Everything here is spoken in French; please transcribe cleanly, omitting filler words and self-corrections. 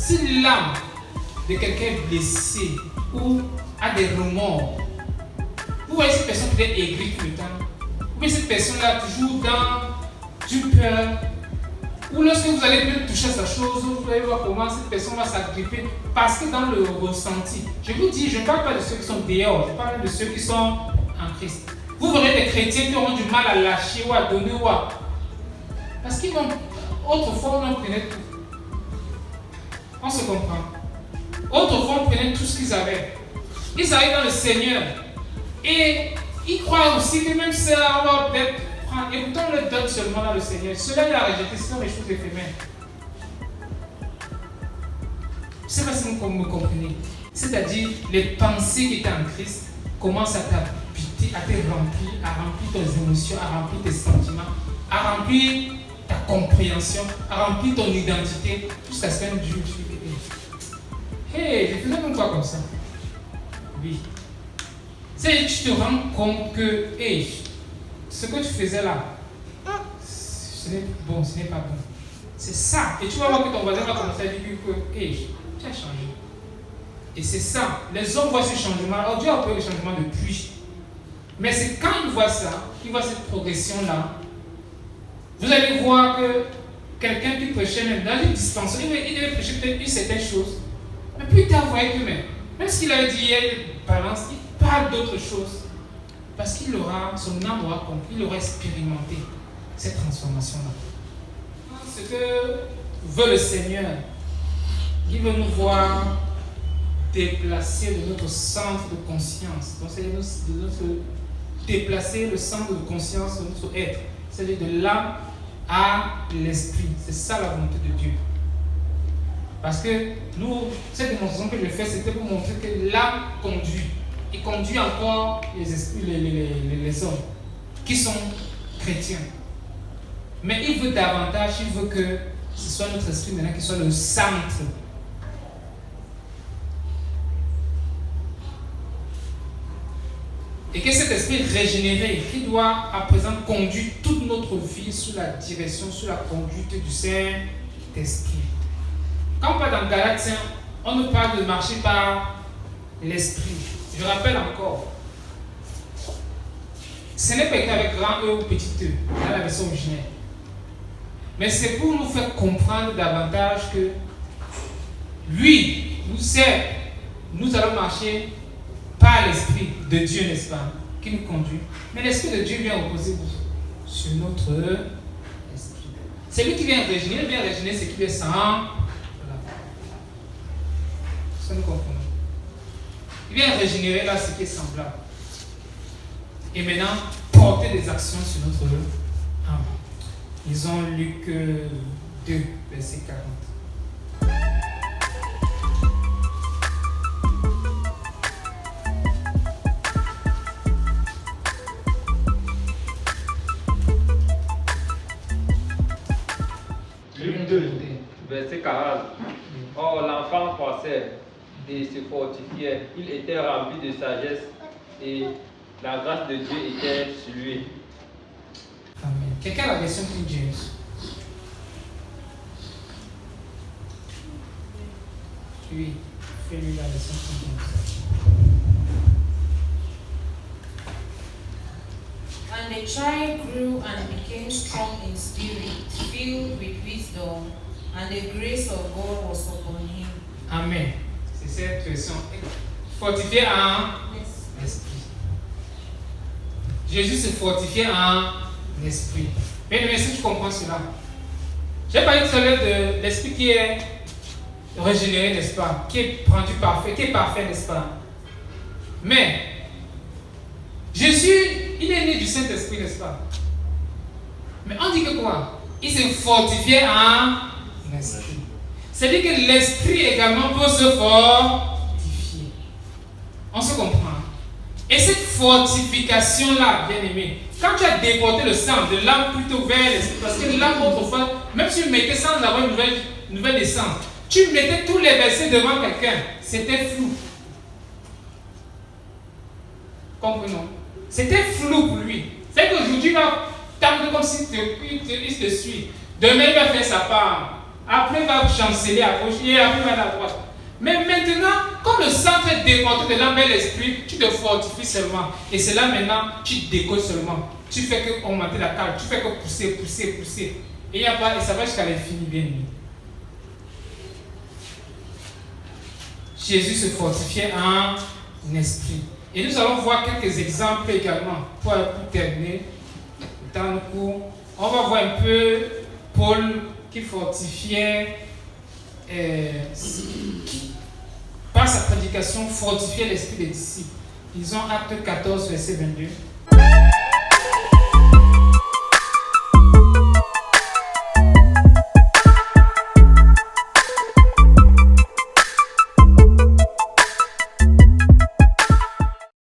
si l'âme de quelqu'un est blessée ou a des remords, vous voyez cette personne peut être aigrie tout le temps, ou bien cette personne-là toujours dans du peur, ou lorsque vous allez même toucher sa chose, vous allez voir comment cette personne va s'agripper, parce que dans le ressenti, je vous dis, je ne parle pas de ceux qui sont dehors, je parle de ceux qui sont en Christ. Vous verrez des chrétiens qui auront du mal à lâcher ou à donner ou à... Parce qu'ils vont... Autrefois, on en prenait tout. On se comprend. Autrefois, on prenait tout ce qu'ils avaient. Ils arrivent dans le Seigneur. Et ils croient aussi que même ça, on va peut-être prendre. Et pourtant, on leur donne seulement dans le Seigneur. Cela, il a rejeté, ce sont les choses éphémères. Je ne sais pas si vous me comprenez. C'est-à-dire, les pensées qui étaient en Christ commencent à t'habiter, à te remplir, à remplir tes émotions, à remplir tes sentiments, à remplir ta compréhension, à remplir ton identité, jusqu'à ce qu'un jour tu dis, hey, je faisais même pas comme ça. Oui. C'est tu te rends compte que, hey, ce que tu faisais là, ce n'est pas bon. C'est ça. Et tu vas voir que ton voisin va commencer à dire que, hey, tu as changé. Et c'est ça. Les hommes voient ce changement. Alors Dieu a opéré le changement depuis. Mais c'est quand ils voient ça, qu'ils voient cette progression-là, vous allez voir que quelqu'un qui prêchait même dans une dispensaire, il devait prêcher peut-être une certaine chose. Mais plus tard, vous voyez que même ce qu'il avait dit hier, il parle d'autre chose. Parce qu'il aura, son âme aura compris, il aura expérimenté cette transformation-là. Ce que veut le Seigneur, il veut nous voir déplacer de notre centre de conscience. Donc, c'est de notre déplacer le centre de conscience de notre être. C'est-à-dire de l'âme à l'esprit. C'est ça la volonté de Dieu. Parce que nous, cette démonstration que je fais, c'était pour montrer que l'âme conduit. Il conduit encore les esprits, les hommes qui sont chrétiens. Mais il veut davantage, il veut que ce soit notre esprit maintenant qui soit le centre. Et que cet esprit régénéré, qui doit à présent conduire toute notre vie sous la direction, sous la conduite du Saint-Esprit. Quand on parle dans Galates, on nous parle de marcher par l'esprit. Je rappelle encore, ce n'est pas écrit avec grand E ou petit E, dans la version originelle. Mais c'est pour nous faire comprendre davantage que lui, nous allons marcher par l'Esprit de Dieu, n'est-ce pas, qui nous conduit. Mais l'Esprit de Dieu vient reposer sur notre esprit. C'est lui qui vient régénérer ce qui est sans. Voilà. Ça nous comprenons. Il vient régénérer là ce qui est semblable. Et maintenant, porter des actions sur notre âme. Lisons Luc 2, verset 40. Luc 2, verset 40. Or, l'enfant croissait et se fortifiait. Il était rempli de sagesse et la grâce de Dieu était sur lui. Amen. Quelqu'un a la version King James? Oui, fais-lui la version King James. And the child grew and became strong in spirit, filled with wisdom, and the grace of God was upon him. Amen. C'est cette version. Fortifié en esprit. Jésus se fortifiait en esprit. Bien aimé, si tu comprends cela. J'ai parlé tout à l'heure de l'esprit qui est régénéré, n'est-ce pas? Qui est rendu parfait, qui est parfait, n'est-ce pas? Mais Jésus, il est né du Saint-Esprit, n'est-ce pas? Mais on dit que quoi? Il s'est fortifié en esprit. C'est-à-dire que l'esprit également peut se fortifier. On se comprend. Et cette fortification-là, bien aimé, quand tu as déporté le sang de l'âme plutôt vers l'esprit, parce que l'âme autrefois, même si tu mettais sans avoir une nouvelle naissance, tu mettais tous les versets devant quelqu'un, c'était flou. Comprenons. C'était flou pour lui. C'est qu'aujourd'hui, il va t'amener comme s'il te suit. Demain, il va faire sa part. après il va chanceler à gauche et après il va à droite. Mais maintenant, comme le centre est déporté de l'âme et l'esprit, tu te fortifies seulement. Et c'est là maintenant, tu décolles seulement. Tu fais que augmenter la carte, tu fais que pousser. Et, et ça va jusqu'à l'infini, bien aimé. Jésus se fortifiait en esprit. Et nous allons voir quelques exemples également pour terminer dans le cours. On va voir un peu Paul qui fortifiait, par sa prédication, fortifiait l'esprit des disciples. Ils ont Acte 14, verset 22.